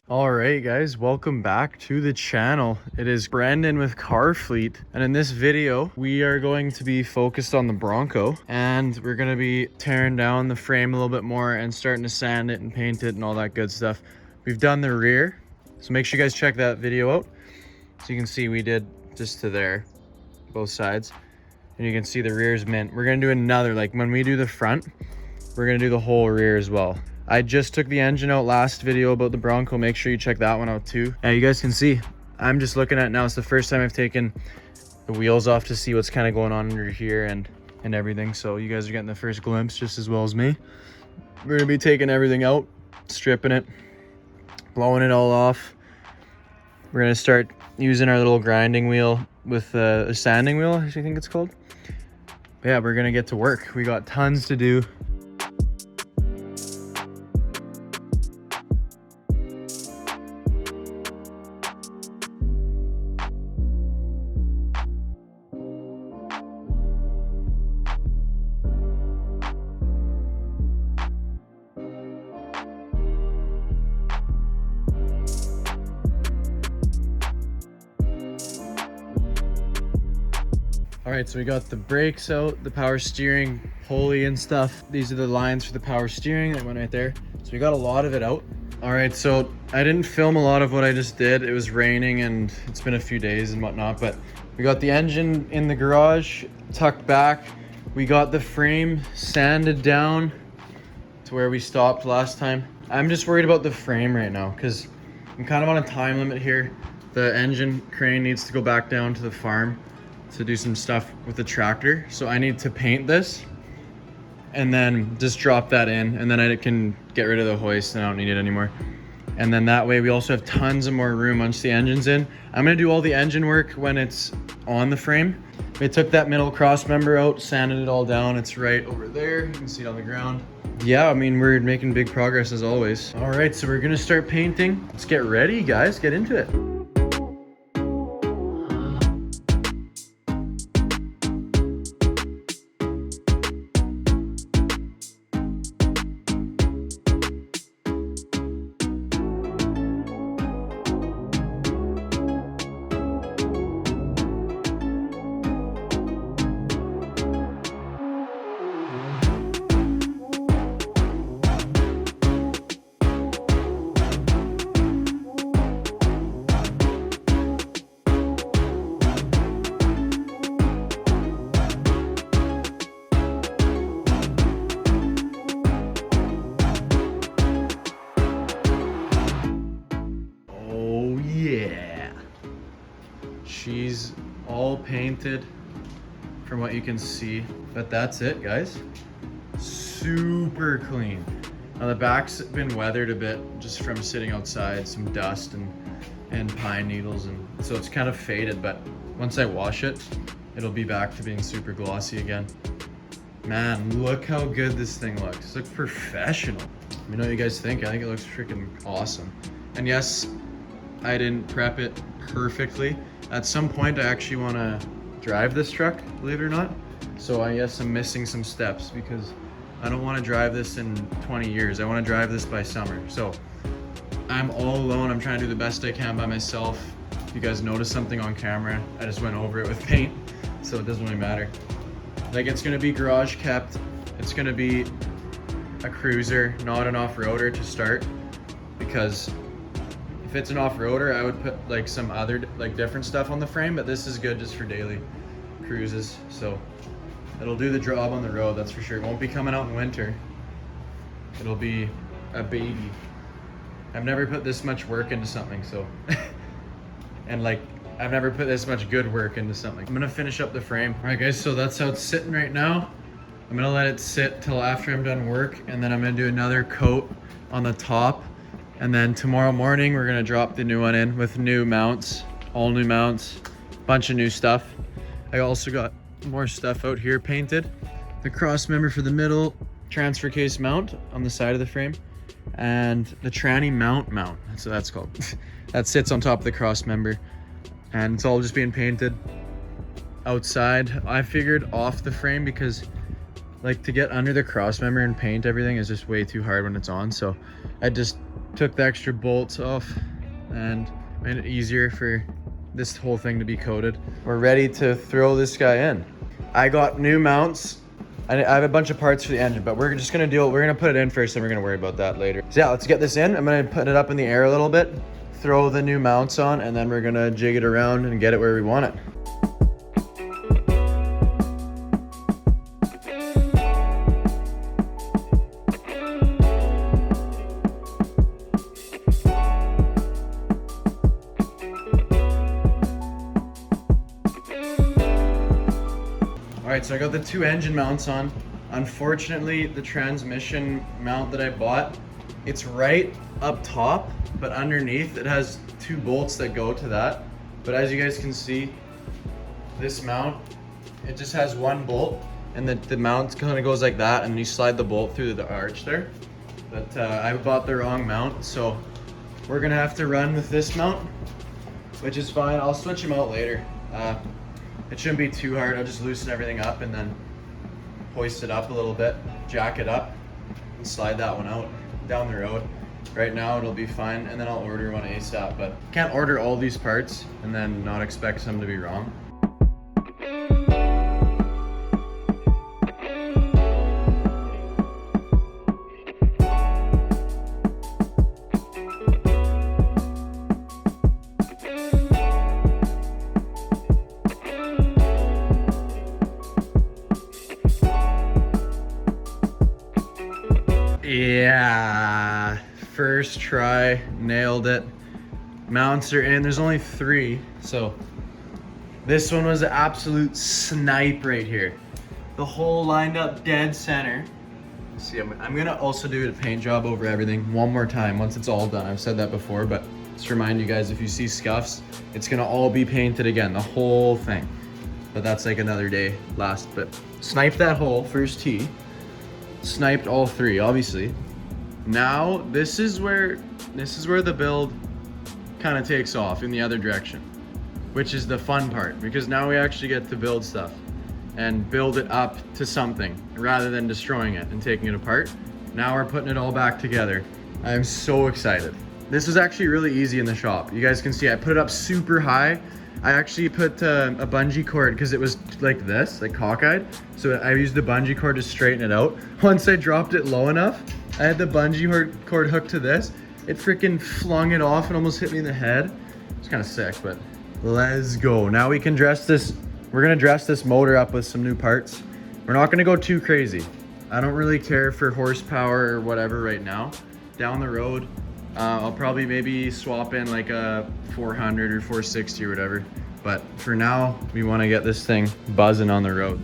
All right, guys, welcome back to the channel. It is Brandon with Car Fleet, and in this video we are going to be focused on the Bronco, and we're going to be tearing down the frame a little bit more and starting to sand it and paint it and all that good stuff. We've done the rear, so make sure you guys check that video out. So you can see we did just to there, both sides, and you can see the rear's mint. We're going to do another, like when we do the front, we're going to do the whole rear as well. I just took the engine out last video about the Bronco. Make sure you check that one out too. Yeah, you guys can see, I'm just looking at it now. It's the first time I've taken the wheels off to see what's kind of going on under here and everything. So you guys are getting the first glimpse just as well as me. We're gonna be taking everything out, stripping it, blowing it all off. We're gonna start using our little grinding wheel with a sanding wheel, I think it's called. But yeah, we're gonna get to work. We got tons to do. All right, so we got the brakes out, the power steering pulley and stuff. These are the lines for the power steering that went right there. So we got a lot of it out. All right, so I didn't film a lot of what I just did. It was raining and it's been a few days and whatnot, but we got the engine in the garage, tucked back. We got the frame sanded down to where we stopped last time. I'm just worried about the frame right now because I'm kind of on a time limit here. The engine crane needs to go back down to the farm to do some stuff with the tractor. So I need to paint this and then just drop that in, and then I can get rid of the hoist and I don't need it anymore. And then that way we also have tons of more room once the engine's in. I'm gonna do all the engine work when it's on the frame. We took that middle cross member out, sanded it all down. It's right over there. You can see it on the ground. Yeah, I mean, we're making big progress as always. All right, so we're gonna start painting. Let's get ready, guys, get into it. She's all painted from what you can see, but that's it, guys. Super clean. Now the back's been weathered a bit just from sitting outside, some dust and pine needles, and so it's kind of faded, but once I wash it, it'll be back to being super glossy again. Man, look how good this thing looks. It looks professional. Let me know what you guys think. I think it looks freaking awesome. And yes, I didn't prep it perfectly. At some point, I actually want to drive this truck, believe it or not. So I guess I'm missing some steps because I don't want to drive this in 20 years. I want to drive this by summer. So I'm all alone. I'm trying to do the best I can by myself. If you guys notice something on camera, I just went over it with paint, so it doesn't really matter. Like, it's going to be garage kept. It's going to be a cruiser, not an off-roader to start, because if it's an off-roader, I would put like some other like different stuff on the frame, but this is good just for daily cruises. So it'll do the job on the road, that's for sure. It won't be coming out in winter. It'll be a baby. I've never put this much work into something, so and like I've never put this much good work into something. I'm gonna finish up the frame. All right, guys, so that's how it's sitting right now. I'm gonna let it sit till after I'm done work, and then I'm gonna do another coat on the top. And then tomorrow morning, we're gonna drop the new one in with new mounts, all new mounts, bunch of new stuff. I also got more stuff out here painted. The cross member for the middle, transfer case mount on the side of the frame, and the tranny mount, that's what that's called. That sits on top of the cross member, and it's all just being painted outside. I figured off the frame because like to get under the cross member and paint everything is just way too hard when it's on. So I just took the extra bolts off and made it easier for this whole thing to be coated. We're ready to throw this guy in. I got new mounts. I have a bunch of parts for the engine, but we're just gonna we're gonna put it in first and we're gonna worry about that later. So yeah, let's get this in. I'm gonna put it up in the air a little bit, throw the new mounts on, and then we're gonna jig it around and get it where we want it. All right, so I got the 2 engine mounts on. Unfortunately, the transmission mount that I bought, it's right up top, but underneath it has 2 bolts that go to that. But as you guys can see, this mount, it just has 1 bolt, and the mount kind of goes like that, and you slide the bolt through the arch there. But I bought the wrong mount, so we're gonna have to run with this mount, which is fine. I'll switch them out later. It shouldn't be too hard. I'll just loosen everything up and then hoist it up a little bit, jack it up, and slide that one out down the road. Right now it'll be fine, and then I'll order one ASAP, but can't order all these parts and then not expect some to be wrong. Yeah, first try, nailed it. Mounts are in, there's only 3, so this one was an absolute snipe right here. The hole lined up dead center. See, I'm gonna also do a paint job over everything one more time once it's all done. I've said that before, but just remind you guys, if you see scuffs, it's gonna all be painted again, the whole thing. But that's like another day last, but snipe that hole, first tee. Sniped all 3, obviously. Now this is where the build kind of takes off in the other direction, which is the fun part, because now we actually get to build stuff and build it up to something rather than destroying it and taking it apart. Now we're putting it all back together. I'm so excited. This was actually really easy in the shop. You guys can see I put it up super high. I actually put a bungee cord because it was like this, like cockeyed. So I used the bungee cord to straighten it out. Once I dropped it low enough, I had the bungee cord hooked to this. It freaking flung it off and almost hit me in the head. It's kind of sick, but let's go. Now we can dress this. We're gonna dress this motor up with some new parts. We're not gonna go too crazy. I don't really care for horsepower or whatever right now. Down the road, I'll probably maybe swap in like a 400 or 460 or whatever. But for now, we want to get this thing buzzing on the road.